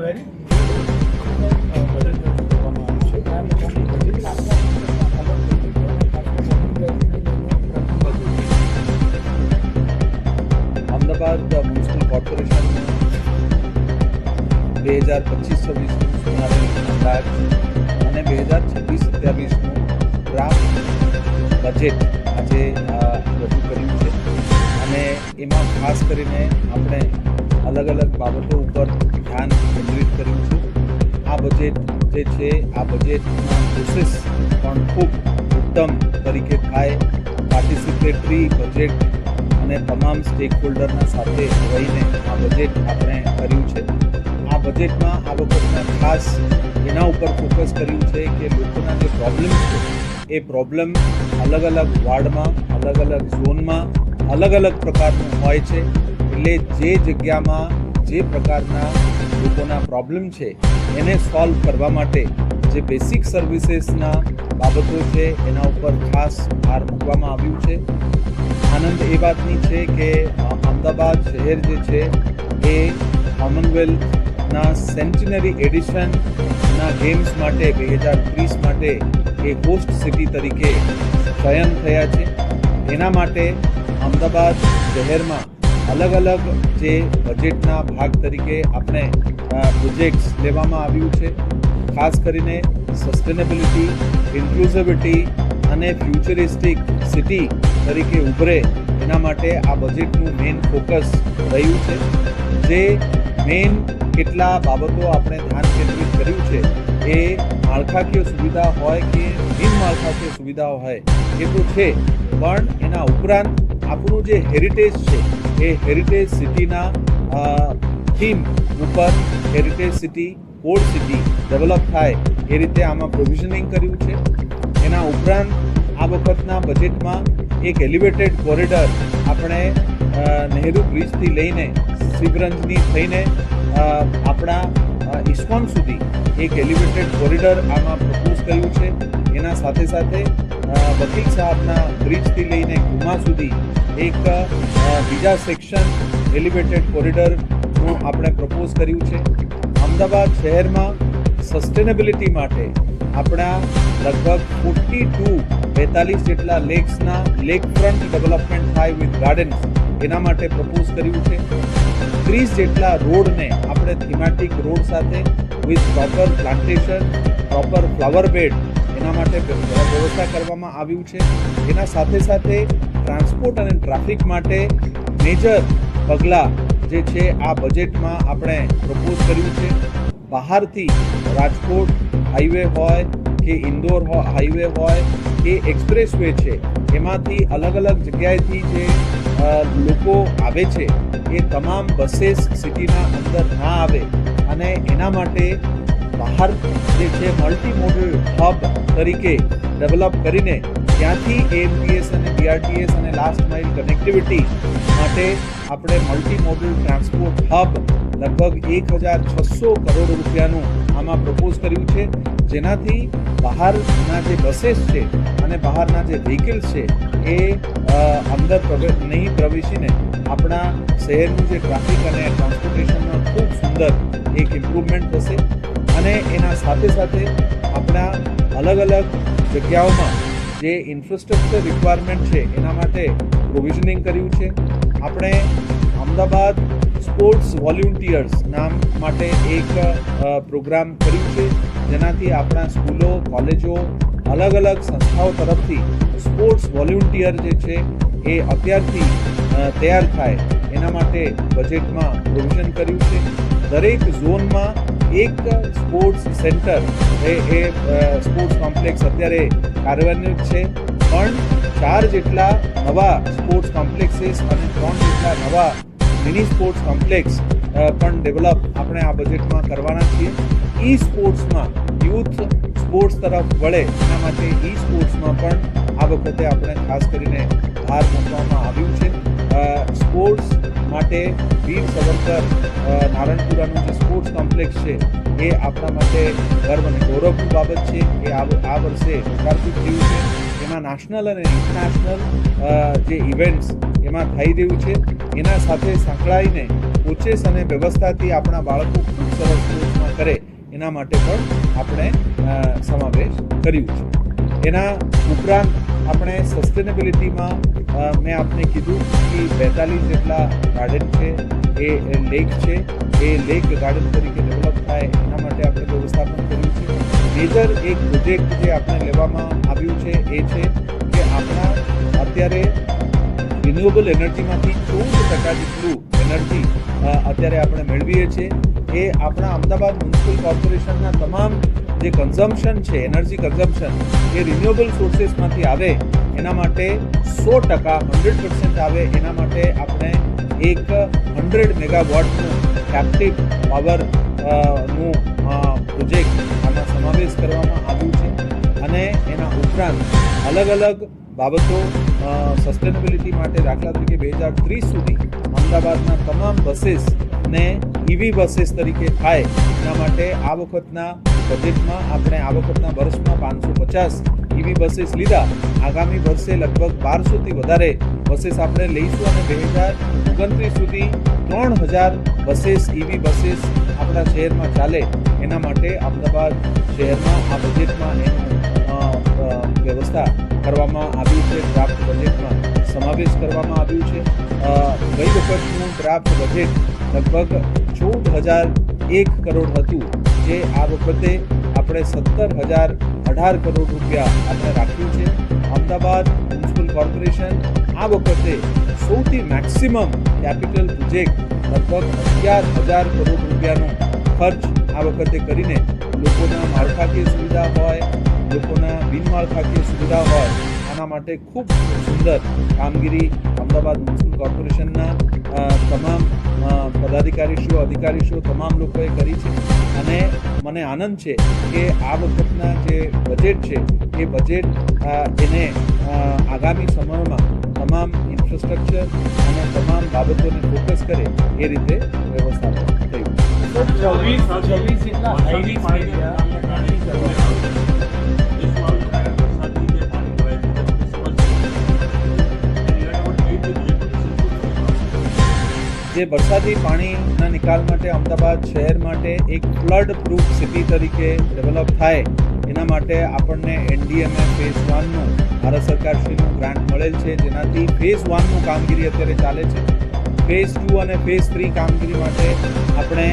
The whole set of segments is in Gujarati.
અમદાવાદ મ્યુનિસિપલ કોર્પોરેશન 2025-26 અંદાજ અને 2026-27 ડ્રાફ્ટ બજેટ આજે રજૂ કર્યું છે અને એમાં ખાસ કરીને આપણે અલગ અલગ બાબતો ઉપર ધ્યાન કેન્દ્રિત કર્યું છે. આ બજેટ જે છે આ બજેટના પ્રોસેસ પણ ખૂબ ઉત્તમ તરીકે થાય, પાર્ટિસિપેટરી બજેટ અને તમામ સ્ટેક હોલ્ડરના સાથે રહીને આ બજેટ આપણે કર્યું છે. આ બજેટમાં આ વખતના ખાસ એના ઉપર ફોકસ કર્યું છે કે લોકોના જે પ્રોબ્લેમ છે એ પ્રોબ્લેમ અલગ અલગ વોર્ડમાં, અલગ અલગ ઝોનમાં અલગ અલગ પ્રકારનું હોય છે. એટલે જે જગ્યામાં જે પ્રકારના લોકોના પ્રોબ્લેમ છે એને સોલ્વ કરવા માટે જે બેસિક સર્વિસીસના બાબતો છે એના ઉપર ખાસ ભાર મૂકવામાં આવ્યું છે. આનંદ એ વાતની છે કે અમદાવાદ શહેર જે છે એ કોમનવેલ્થના સેન્ટિનરી એડિશનના ગેમ્સ માટે 2030 માટે એ હોસ્ટ સિટી તરીકે ચયન થયા છે. એના માટે અમદાવાદ શહેરમાં અલગ અલગ જે બજેટના ભાગ તરીકે આપણે પ્રોજેક્ટ્સ લેવામાં આવ્યું છે. ખાસ કરીને સસ્ટેનેબિલિટી, ઇન્ક્લુઝિવિટી અને ફ્યુચરિસ્ટિક સિટી તરીકે ઉભરે એના માટે આ બજેટનું મેઇન ફોકસ રહ્યું છે. જે મેઇન કેટલા બાબતો આપણે ધ્યાન કેન્દ્રિત કર્યું છે એ માળખાકીય સુવિધા હોય કે બિન માળખાકીય સુવિધાઓ હોય એ તો છે, પણ એના ઉપરાંત આપણું જે હેરિટેજ છે એ હેરિટેજ સિટીના થીમ ઉપર heritage city, old city develop થાય એ રીતે આમાં પ્રોવિઝનિંગ કર્યું છે. એના ઉપરાંત આ વખતના બજેટમાં એક એલિવેટેડ કોરિડોર આપણે નહેરુ બ્રિજથી લઈને શિવરંજની થઈને આપણા ઇસ્કોન સુધી એક એલિવેટેડ કોરિડોર આમાં પ્રપોઝ કર્યું છે. એના સાથે સાથે વકીલ સાહેબના બ્રિજથી લઈને ગુમા સુધી એક બીજા સેક્શન એલિવેટેડ કોરિડોરનું આપણે પ્રપોઝ કર્યું છે. અમદાવાદ શહેરમાં સસ્ટેનેબિલિટી માટે આપણા લગભગ 42 જેટલા લેક્સના લેક ફ્રન્ટ ડેવલપમેન્ટ થાય વિથ ગાર્ડન્સ એના માટે પ્રપોઝ કર્યું છે. 30 જેટલા રોડને આપણે થીમેટિક રોડ સાથે with proper plantation, proper flower bed એના માટે વ્યવસ્થા કરવામાં આવ્યું છે. એના સાથે સાથે ટ્રાન્સપોર્ટ અને ટ્રાફિક માટે મેજર પગલાં જે છે આ બજેટમાં આપણે પ્રપોઝ કર્યું છે. બહારથી રાજકોટ હાઈવે હોય કે ઇન્દોર હાઈવે હોય કે એક્સપ્રેસ વે છે એમાંથી અલગ અલગ જગ્યાએથી જે લોકો આવે છે એ તમામ બसेस સિટીના અંદર ના આવે અને એના માટે બહાર જે છે મલ્ટી મોડલ હબ તરીકે ડેવલપ કરીને ત્યાંથી એએમટીએસ અને બીઆરટીએસ અને લાસ્ટ માઇલ કનેક્ટિવિટી માટે આપણે મલ્ટી મોડલ ટ્રાન્સપોર્ટ હબ લગભગ 1600 કરોડ રૂપિયાનું આમાં પ્રપોઝ કર્યું છે. જેનાથી બહારના જે બसेस છે અને બહારના જે વ્હીકલ્સ છે એ અંદર નહીં પ્રવેશીને આપણા શહેરનું જે ટ્રાફિક અને ટ્રાન્સપોર્ટેશનમાં ખૂબ સુંદર એક ઇમ્પ્રુવમેન્ટ થશે. અને એના સાથે સાથે આપણા અલગ અલગ જગ્યાઓમાં જે ઇન્ફ્રાસ્ટ્રક્ચર રિક્વાયરમેન્ટ છે એના માટે પ્રોવિઝનિંગ કર્યું છે. આપણે અમદાવાદ સ્પોર્ટ્સ વોલ્યુન્ટિયર્સ નામ માટે એક પ્રોગ્રામ કર્યું છે, જેનાથી આપણા સ્કૂલો, કોલેજો, અલગ અલગ સંસ્થાઓ તરફથી સ્પોર્ટ્સ વોલ્યુન્ટિયર જે છે એ અત્યારથી તૈયાર થાય એના માટે બજેટમાં પ્રોવિઝન કર્યું છે. દરેક ઝોનમાં એક સ્પોર્ટ્સ સેન્ટર એ સ્પોર્ટ્સ કોમ્પ્લેક્સ અત્યારે કાર્યાન્વિત છે, પણ 4 જેટલા નવા સ્પોર્ટ્સ કોમ્પ્લેક્સીસ અને 3 જેટલા નવા મિની સ્પોર્ટ્સ કોમ્પ્લેક્સ પણ ડેવલપ આપણે આ બજેટમાં કરવાના છીએ. ઈ સ્પોર્ટ્સમાં યુથ સ્પોર્ટ્સ તરફ વળે એના માટે ઈ સ્પોર્ટ્સમાં પણ આ વખતે આપણે ખાસ કરીને ભાર મૂકવામાં આવ્યું છે. સ્પોર્ટ્સ માટે વીર સાવરકર નારણપુરાનું જે સ્પોર્ટ્સ કોમ્પ્લેક્સ છે એ આપણા માટે ગર્વ અને ગૌરવની બાબત છે. એ આ વર્ષે લોકાર્પિત થયું છે. એમાં નેશનલ અને ઇન્ટરનેશનલ જે ઇવેન્ટ્સ એમાં થઈ રહ્યું છે. એના સાથે સંકળાઈને કોચેસ અને વ્યવસ્થાથી આપણા બાળકો ખૂબ સરસ સ્પોર્ટ્સમાં કરે એના માટે પણ આપણે સમાવેશ કર્યું છે. એના ઉપરાંત આપણે સસ્ટેનેબિલિટીમાં મેં આપને કીધું કે 42 જેટલા ગાર્ડન છે, એ લેક છે, એ લેક ગાર્ડન તરીકે ડેવલપ થાય એના માટે આપણે વ્યવસ્થાપન કર્યું છે. મેજર એક પ્રોજેક્ટ જે આપણે લેવામાં આવ્યું છે એ છે કે આપણા અત્યારે રિન્યુએબલ એનર્જીમાંથી 14% જેટલું એનર્જી અત્યારે આપણે મેળવીએ છીએ. એ આપણા અમદાવાદ મ્યુનિસિપલ કોર્પોરેશનના તમામ જે કન્ઝમ્પશન છે, એનર્જી કન્ઝમ્પશન, એ રિન્યુએબલ સોર્સેસમાંથી આવે એના માટે 100% આવે એના માટે આપણે એક 100 મેગાવોટનું કેપ્ટિવ પાવર નું પ્રોજેક્ટ આમાં સમાવેશ કરવામાં આવ્યું છે. અને એના ઉપરાંત અલગ અલગ બાબતો સસ્ટેનેબિલિટી માટે, દાખલા તરીકે 2030 સુધી અમદાવાદના તમામ બસીસને EV બસીસ તરીકે થાય એના માટે આ વખતના બજેટમાં આપણે આ વખતના વર્ષમાં 550 EV બસીસ લીધા. આગામી વર્ષે લગભગ 1200થી વધારે બસીસ આપણે લઈશું અને 2029 સુધી 3000 બસીસ EV બસીસ આપણા શહેરમાં ચાલે એના માટે અમદાવાદ શહેરમાં આ બજેટમાં એનું વ્યવસ્થા કરવામાં આવ્યું છે. ડ્રાફ્ટ બજેટમાં સમાવેશ કરવામાં આવ્યું છે. ગઈ વખતનું ડ્રાફ્ટ બજેટ લગભગ 14,001 કરોડ હતું, જે આ વખતે આપણે 17,018 કરોડ રૂપિયા આપણે રાખ્યું છે. અમદાવાદ મ્યુનિસિપલ કોર્પોરેશન આ વખતે સૌથી મેક્સિમમ કેપિટલ પ્રોજેક્ટ લગભગ 11,000 કરોડ રૂપિયાનો ખર્ચ આ વખતે કરીને લોકોના માળખાકીય સુવિધા હોય, લોકોના બિનમાળખાકીય સુવિધા હોય, આના માટે ખૂબ સુંદર કામગીરી અમદાવાદ મ્યુનિસિપલ કોર્પોરેશનના તમામ પદાધિકારીશ્રીઓ, અધિકારીશ્રીઓ તમામ લોકોએ કરી છે. અને મને આનંદ છે કે આ વખતના જે બજેટ છે એ બજેટ એને આગામી સમયમાં તમામ ઇન્ફ્રાસ્ટ્રક્ચર અને તમામ બાબતોને ફોકસ કરે એ રીતે વ્યવસ્થાપન થયું. 26 જેટલા જે વરસાદી પાણીના નિકાલ માટે અમદાવાદ શહેર માટે એક ફ્લડ પ્રૂફ સિટી તરીકે ડેવલપ થાય એના માટે આપણને NDMA ફેઝ 1નું ભારત સરકારશ્રીનું ગ્રાન્ટ મળેલ છે, જેનાથી ફેઝ 1નું કામગીરી અત્યારે ચાલે છે. ફેઝ 2 અને ફેઝ 3 કામગીરી માટે આપણે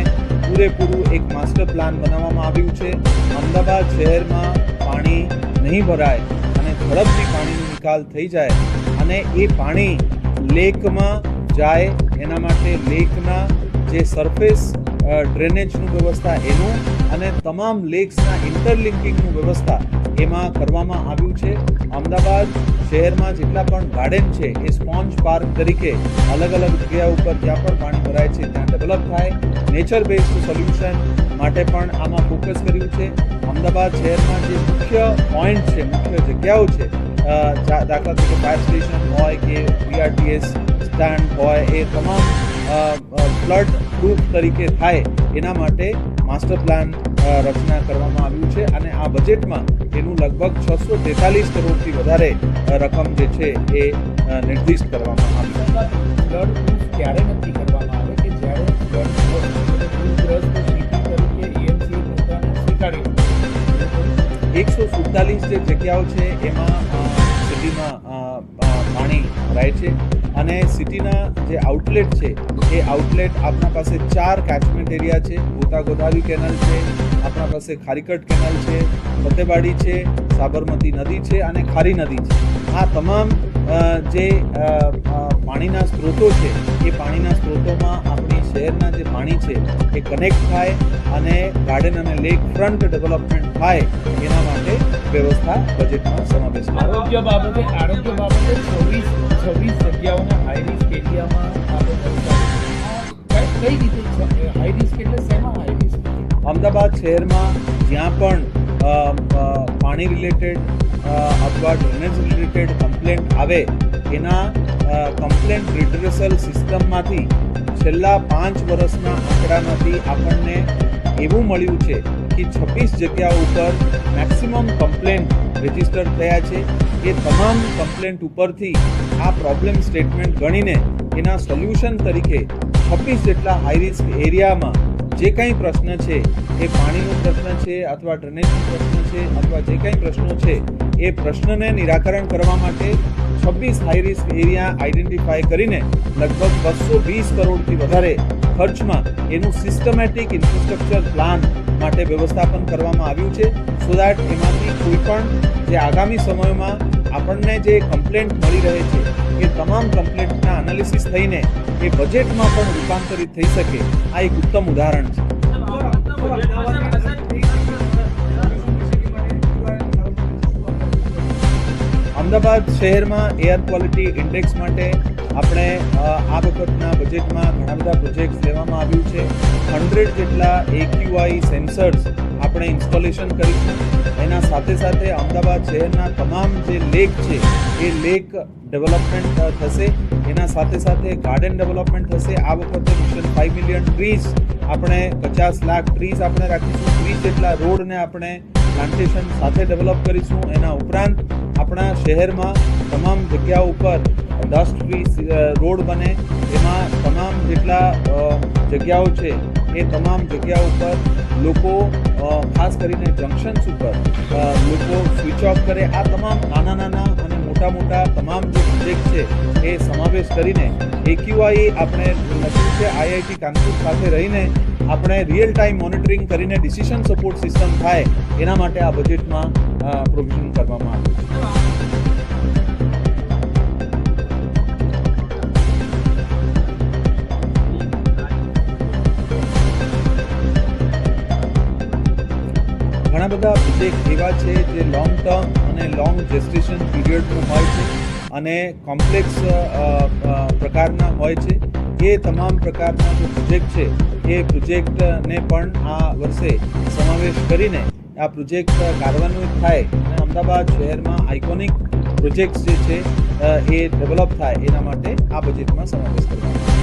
પૂરેપૂરું એક માસ્ટર પ્લાન બનાવવામાં આવ્યું છે. અમદાવાદ શહેરમાં પાણી નહીં ભરાય અને ઝડપથી પાણીનો નિકાલ થઈ જાય અને એ પાણી લેકમાં જાય એના માટે લેકના જે સરફેસ ડ્રેનેજનું વ્યવસ્થા એનું અને તમામ લેક્સના ઇન્ટરલિંકિંગનું વ્યવસ્થા એમાં કરવામાં આવ્યું છે. અમદાવાદ શહેરમાં જેટલા પણ ગાર્ડન છે એ સ્પોન્જ પાર્ક તરીકે અલગ અલગ જગ્યાઓ ઉપર જ્યાં પણ પાણી ભરાય છે ત્યાં ડેવલપ થાય. નેચર બેઝડ સોલ્યુશન માટે પણ આમાં ફોકસ કર્યું છે. અમદાવાદ શહેરમાં જે મુખ્ય પોઈન્ટ છે, મુખ્ય જગ્યાઓ છે, દાખલા તરીકે ફાયર સ્ટેશન હોય કે BRTS સ્ટેન્ડ હોય, એ તમામ ફ્લડ પ્રૂફ તરીકે થાય એના માટે માસ્ટર પ્લાન રચના કરવામાં આવ્યું છે. અને આ બજેટમાં એનું લગભગ 643 કરોડથી વધારે રકમ જે છે એ નિર્દિષ્ટ કરવામાં આવી. ફ્લડ પ્રૂફ ક્યારે નક્કી કરવામાં આવે કે જ્યારે ફ્લડ સિટી તરીકે EMC પોતાને સ્વીકારી 147 જે જગ્યાઓ છે એમાં સિટીમાં પાણી ભરાય છે અને સિટીના જે આઉટલેટ છે એ આઉટલેટ આપણા પાસે 4 કેચમેન્ટ એરિયા છે. ગોતા ગોદાવરી કેનાલ છે, આપણા પાસે ખારીકટ કેનાલ છે, ફતેવાડી છે, સાબરમતી નદી છે અને ખારી નદી છે. આ તમામ જે પાણીના સ્ત્રોતો છે એ પાણીના સ્ત્રોતોમાં આપણી શહેરના જે પાણી છે એ કનેક્ટ થાય અને ગાર્ડન અને લેક ફ્રન્ટ ડેવલપમેન્ટ થાય એના માટે વ્યવસ્થા બજેટમાં સમાવેશ છે. આરોગ્ય બાબતે 26 જગ્યાઓના હાઈ રિસ્ક એરિયામાં કઈ રીતે હાઈ રિસ્ક એટલે શેમાં હાઈ રિસ્ક? અમદાવાદ શહેરમાં જ્યાં પણ પાણી રિલેટેડ અથવા ડ્રેનેજ રિલેટેડ કમ્પ્લેન્ટ આવે એના કમ્પ્લેન્ટ રિડ્રેસલ સિસ્ટમમાંથી છેલ્લા 5 વર્ષના આંકડામાંથી આપણને એવું મળ્યું છે કે 26 જગ્યાઓ ઉપર મેક્સિમમ કમ્પ્લેન્ટ રજિસ્ટર થયા છે. એ તમામ કમ્પ્લેન્ટ ઉપરથી આ પ્રોબ્લેમ સ્ટેટમેન્ટ ગણીને એના સોલ્યુશન તરીકે 26 જેટલા હાઈ રિસ્ક એરિયામાં જે કંઈ પ્રશ્ન છે એ પાણીનો પ્રશ્ન છે અથવા ડ્રેનેજનો પ્રશ્ન છે અથવા જે કંઈ પ્રશ્નો છે એ પ્રશ્નને નિરાકરણ કરવા માટે 26 હાઈ રિસ્ક એરિયા આઈડેન્ટિફાઈ કરીને લગભગ 220 કરોડથી વધારે ખર્ચમાં એનું સિસ્ટમેટિક ઇન્ફ્રાસ્ટ્રક્ચર પ્લાન માટે વ્યવસ્થાપન કરવામાં આવ્યું છે સો દેટ એમાંથી કોઈ પણ જે આગામી સમયોમાં આપણને જે કમ્પ્લેન્ટ મળી રહે છે એ તમામ કમ્પ્લેન્ટના એનાલિસિસ થઈને એ બજેટમાં પણ રૂપાંતરિત થઈ શકે આ એક ઉત્તમ ઉદાહરણ છે. અમદાવાદ શહેરમાં એર ક્વોલિટી ઇન્ડેક્સ માટે આપણે આ વખતના બજેટમાં ઘણા બધા પ્રોજેક્ટ્સ લેવામાં આવ્યું છે. 100 જેટલા AQI સેન્સર્સ આપણે ઇન્સ્ટોલેશન કરીશું. એના સાથે સાથે અમદાવાદ શહેરના તમામ જે લેક છે એ લેક ડેવલપમેન્ટ થશે. એના સાથે સાથે ગાર્ડન ડેવલપમેન્ટ થશે. આ વખતે મિશન 5 મિલિયન ટ્રીઝ આપણે 50 લાખ ટ્રીઝ આપણે રાખીશું. 30 જેટલા રોડને આપણે પ્લાન્ટેશન સાથે ડેવલપ કરીશું. એના ઉપરાંત આપણા શહેરમાં તમામ જગ્યાઓ ઉપર ડસ્ટ ફ્રી રોડ બને. એમાં તમામ જેટલા જગ્યાઓ છે એ તમામ જગ્યાઓ ઉપર લોકો ખાસ કરીને જંકશન્સ ઉપર લોકો સ્વિચ ઓફ કરે. આ તમામ નાના નાના અને મોટા મોટા તમામ જે પ્રોજેક્ટ છે એ સમાવેશ કરીને AQI આપણે લખ્યું છે IIT કાનપુર સાથે રહીને આપણે રિયલ ટાઈમ મોનિટરિંગ કરીને ડિસિઝન સપોર્ટ સિસ્ટમ થાય એના માટે આ બજેટમાં પ્રોવિઝન કરવામાં આવ્યું છે. ઘણા બધા પ્રોજેક્ટ એવા છે જે લોંગ ટર્મ અને લોંગ જેસ્ટેશન પીરિયડનું હોય છે અને કોમ્પ્લેક્સ પ્રકારના હોય છે. એ તમામ પ્રકારના જે પ્રોજેક્ટ છે એ પ્રોજેક્ટને પણ આ વર્ષે સમાવેશ કરીને આ પ્રોજેક્ટ કાર્યાન્વિત થાય અને અમદાવાદ શહેરમાં આઇકોનિક પ્રોજેક્ટ્સ જે છે એ ડેવલપ થાય એના માટે આ બજેટમાં સમાવેશ કરવામાં આવ્યો છે.